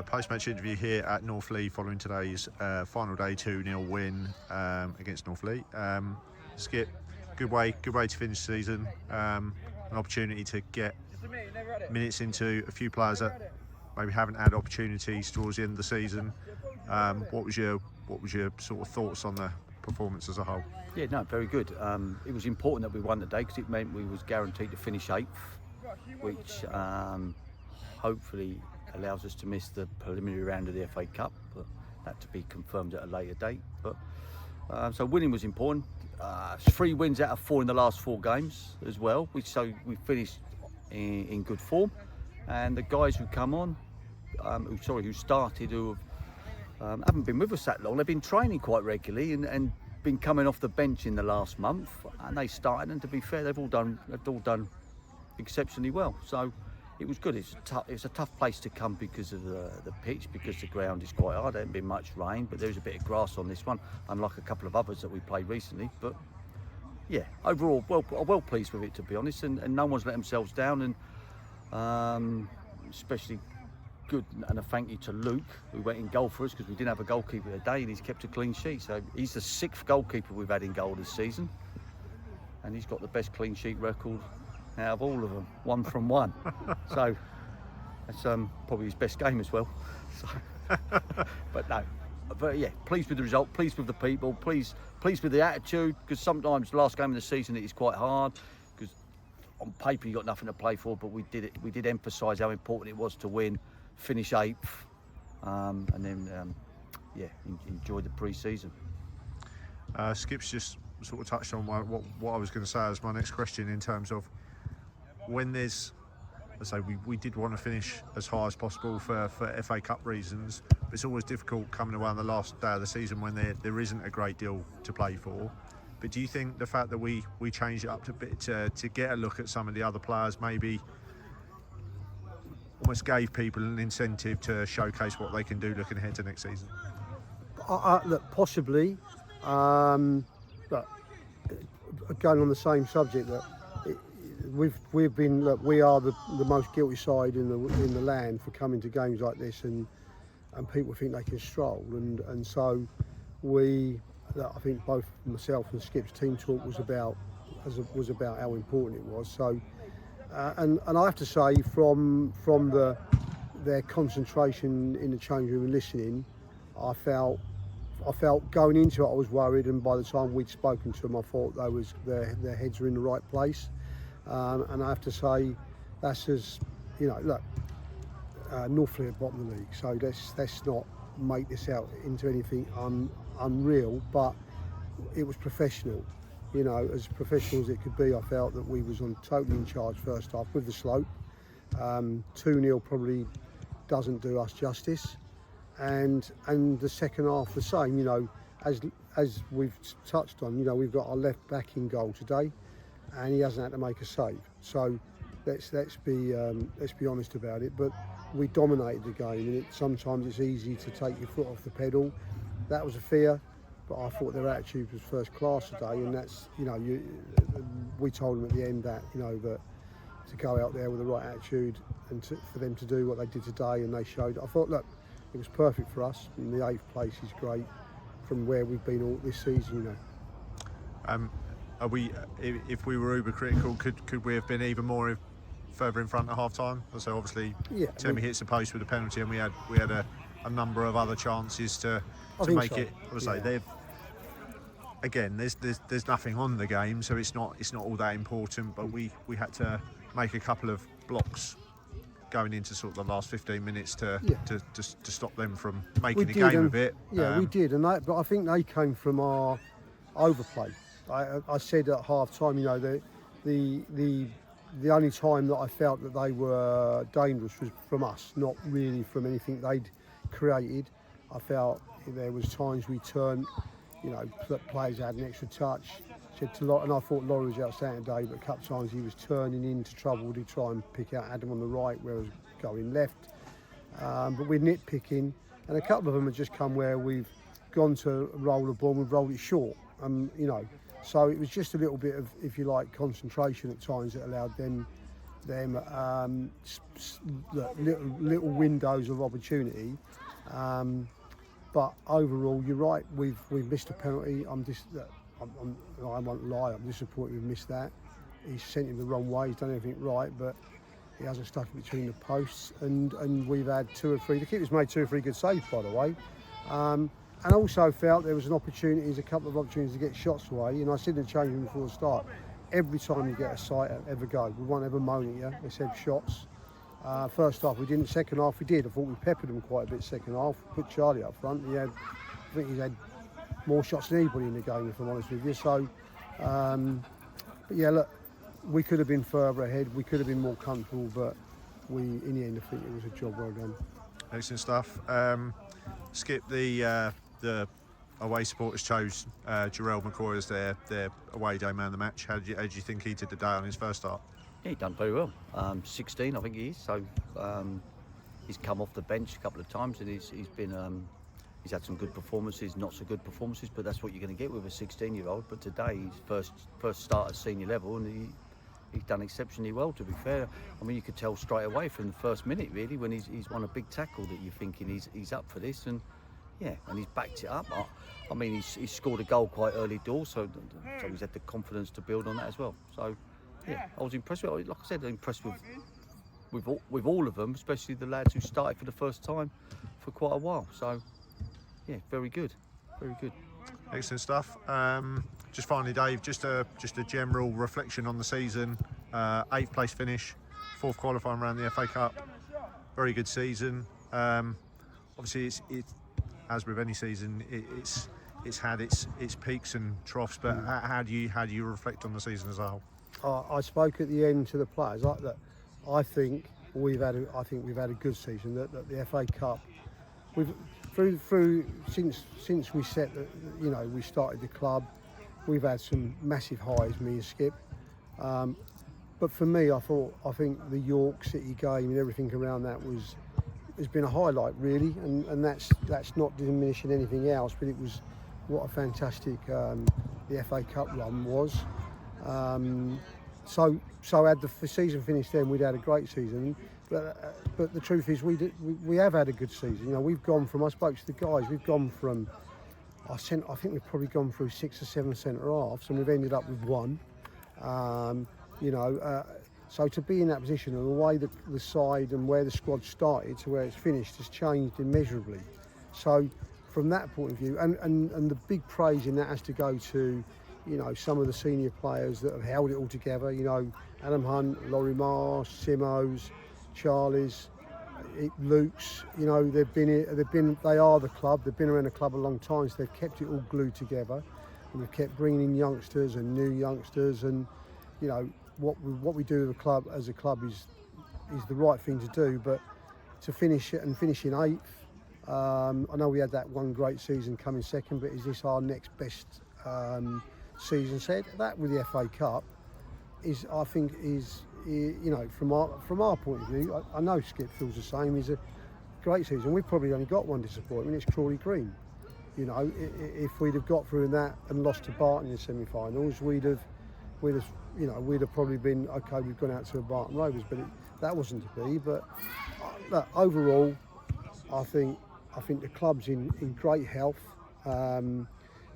Post-match interview here at North Leigh following today's final day 2-0 win against North Leigh. Skip, good way to finish the season. An opportunity to get minutes into a few players that maybe haven't had opportunities towards the end of the season. What was your sort of thoughts on the performance as a whole? Yeah, no, very good. It was important that we won the day because it meant we was guaranteed to finish 8th, which hopefully allows us to miss the preliminary round of the FA Cup, but that to be confirmed at a later date. But so winning was important. 3 wins out of 4 in the last 4 games as well, so we finished in good form. And the guys who come on, who started, who haven't been with us that long, they've been training quite regularly and been coming off the bench in the last month, and they started. And to be fair, they've all done exceptionally well. So it was good. It's a tough place to come because of the pitch, because the ground is quite hard. There hasn't been much rain, but there's a bit of grass on this one, unlike a couple of others that we played recently. But yeah, overall, well pleased with it, to be honest, and no one's let themselves down, and especially good, and a thank you to Luke, who went in goal for us, because we didn't have a goalkeeper today, and he's kept a clean sheet. So he's the 6th goalkeeper we've had in goal this season, and he's got the best clean sheet record out of all of them, 1 from 1. So that's probably his best game as well. So, but yeah, pleased with the result, pleased with the people, pleased with the attitude, because sometimes the last game of the season it is quite hard, because on paper you got nothing to play for, but we did emphasise how important it was to win, finish 8th, and then enjoy the pre-season. Skip's just sort of touched on what I was going to say as my next question, in terms of when there's, let's say, we did want to finish as high as possible for FA Cup reasons, but it's always difficult coming away on the last day of the season when there isn't a great deal to play for. But do you think the fact that we changed it up a bit to get a look at some of the other players maybe almost gave people an incentive to showcase what they can do looking ahead to next season? Look, possibly. But going on the same subject, that we've been, look, we are the most guilty side in the land for coming to games like this, and people think they can stroll, and so I think both myself and Skip's team talk was about how important it was. So and I have to say, from their concentration in the change room and listening, I felt going into it, I was worried, and by the time we'd spoken to them, I thought their heads were in the right place. And I have to say, that's as, you know, look, North Leigh at bottom of the league, so let's not make this out into anything unreal, but it was professional. You know, as professional as it could be, I felt that we was totally in charge first half with the slope. 2-0 probably doesn't do us justice, and the second half the same. You know, as we've touched on, you know, we've got our left back in goal today, and he hasn't had to make a save. So let's be honest about it. But we dominated the game, and sometimes it's easy to take your foot off the pedal. That was a fear, but I thought their attitude was first class today, and that's, you know, we told them at the end that, you know, that to go out there with the right attitude and for them to do what they did today, and they showed. I thought, look, it was perfect for us, and the 8th place is great from where we've been all this season, you know. Are we, if we were uber critical, could we have been even more further in front at half time? So obviously, yeah, Timmy hits the post with a penalty, and we had a number of other chances to make it. I would say there's nothing on the game, so it's not all that important. But we had to make a couple of blocks going into sort of the last 15 minutes to stop them from making the game a bit. Yeah, we did, but I think they came from our overplay. I said at half time, you know, the only time that I felt that they were dangerous was from us, not really from anything they'd created. I felt there was times we turned, you know, players had an extra touch. And I thought Laurie was outstanding today, but a couple of times he was turning into trouble to try and pick out Adam on the right, where I was going left. But we're nitpicking, and a couple of them have just come where we've gone to roll the ball and we've rolled it short. You know, so it was just a little bit of, if you like, concentration at times that allowed them them little windows of opportunity. But overall, you're right. We've missed a penalty. I won't lie. I'm disappointed we've missed that. He's sent him the wrong way. He's done everything right, but he hasn't stuck it between the posts. And we've had 2 or 3. The keeper's made 2 or 3 good saves, by the way. And also felt there was a couple of opportunities to get shots away. You know, I said in the change room before the start, every time you get a sight, ever go. We won't ever moan at you. They said shots. First half we didn't. Second half we did. I thought we peppered them quite a bit. Second half, put Charlie up front. I think he's had more shots than anybody in the game, if I'm honest with you. So, but yeah, look, we could have been further ahead. We could have been more comfortable, but in the end, I think it was a job well done. Excellent stuff. Skip, the away supporters chose Jarrell McCoy as their away day man of the match. How did you think he did today on his first start? Yeah, he done very well. 16, I think he is. So he's come off the bench a couple of times, and he's he's had some good performances, not so good performances, but that's what you're going to get with a 16-year-old. But today, his first start at senior level, and he's done exceptionally well, to be fair. I mean, you could tell straight away from the first minute, really, when he's won a big tackle, that you're thinking he's up for this, and yeah, and he's backed it up. I mean, he's scored a goal quite early doors, so he's had the confidence to build on that as well. So yeah, I was impressed with, like I said, impressed with all of them, especially the lads who started for the first time for quite a while. So yeah, very good, very good. Excellent stuff. Just finally, Dave, just a general reflection on the season. 8th place finish, 4th qualifying round the FA Cup. Very good season. Obviously, it's as with any season, it's had its peaks and troughs. But how do you reflect on the season as a whole? I spoke at the end to the players. I think we've had a good season. That the FA Cup, we've through since we we started the club, we've had some massive highs, me and Skip. But for me, I think the York City game and everything around that has been a highlight, really, and that's not diminishing anything else. But it was what a fantastic the FA Cup run was. So had the season finished then, we'd had a great season. But the truth is, we have had a good season. You know, we've gone from, I spoke to the guys, we've gone from, I think we've probably gone through 6 or 7 centre halves, and we've ended up with 1. So to be in that position, and the way the side and where the squad started to where it's finished has changed immeasurably. So from that point of view, and the big praise in that has to go to, some of the senior players that have held it all together. Adam Hunt, Laurie Marsh, Simos, Charlie's, Luke's. They are the club. They've been around the club a long time, so they've kept it all glued together, and we've kept bringing in youngsters and new youngsters, and what we do as a club is the right thing to do. But to finish in 8th, I know we had that one great season coming second, but is this our next best season? Said that with the FA Cup I think from our point of view, I know Skip feels the same. Is a great season. We've probably only got one disappointment. It's Crawley Green. If we'd have got through in that and lost to Barton in the semi-finals, we'd have probably been okay. We've gone out to the Barton Rovers, but that wasn't to be. But overall, I think the club's in great health.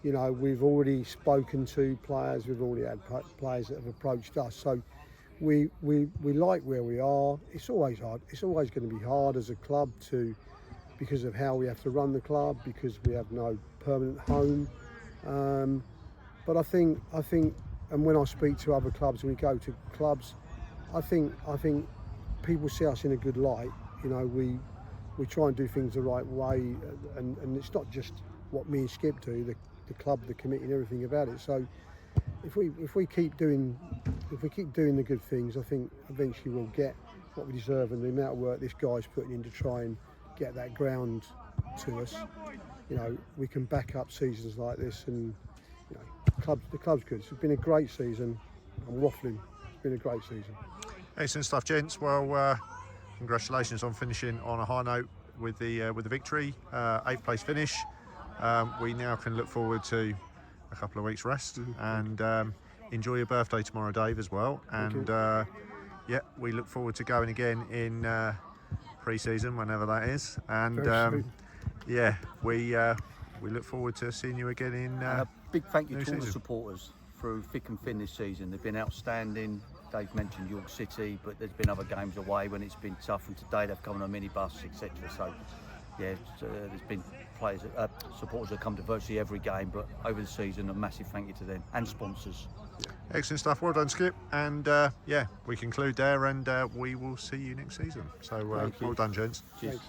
We've already spoken to players. We've already had players that have approached us. So we like where we are. It's always hard. It's always going to be hard as a club because of how we have to run the club, because we have no permanent home. But I think, and when I speak to other clubs and we go to clubs, I think people see us in a good light. We try and do things the right way, and it's not just what me and Skip do. The club, the committee, and everything about it. So if we keep doing the good things, I think eventually we'll get what we deserve, and the amount of work this guy's putting in to try and get that ground to us. We can back up seasons like this, and the club's good. It's been a great season. I'm waffling. It's been a great season. Excellent stuff, gents. Well, congratulations on finishing on a high note with the victory. 8th place finish. We now can look forward to a couple of weeks rest and enjoy your birthday tomorrow, Dave, as well. And yeah, we look forward to going again in pre-season, whenever that is, and Very soon. yeah, we look forward to seeing you again in. And a big thank you new to all the season. supporters through thick and thin this season. They've been outstanding. Dave mentioned York City, but there's been other games away when it's been tough, and today they've come on a minibus, etc. So, yeah, there's been players, supporters that come to virtually every game, but over the season, a massive thank you to them and sponsors. Excellent stuff. Well done, Skip. And yeah, we conclude there, and we will see you next season. So Thank you. well done, gents. Cheers. Thanks.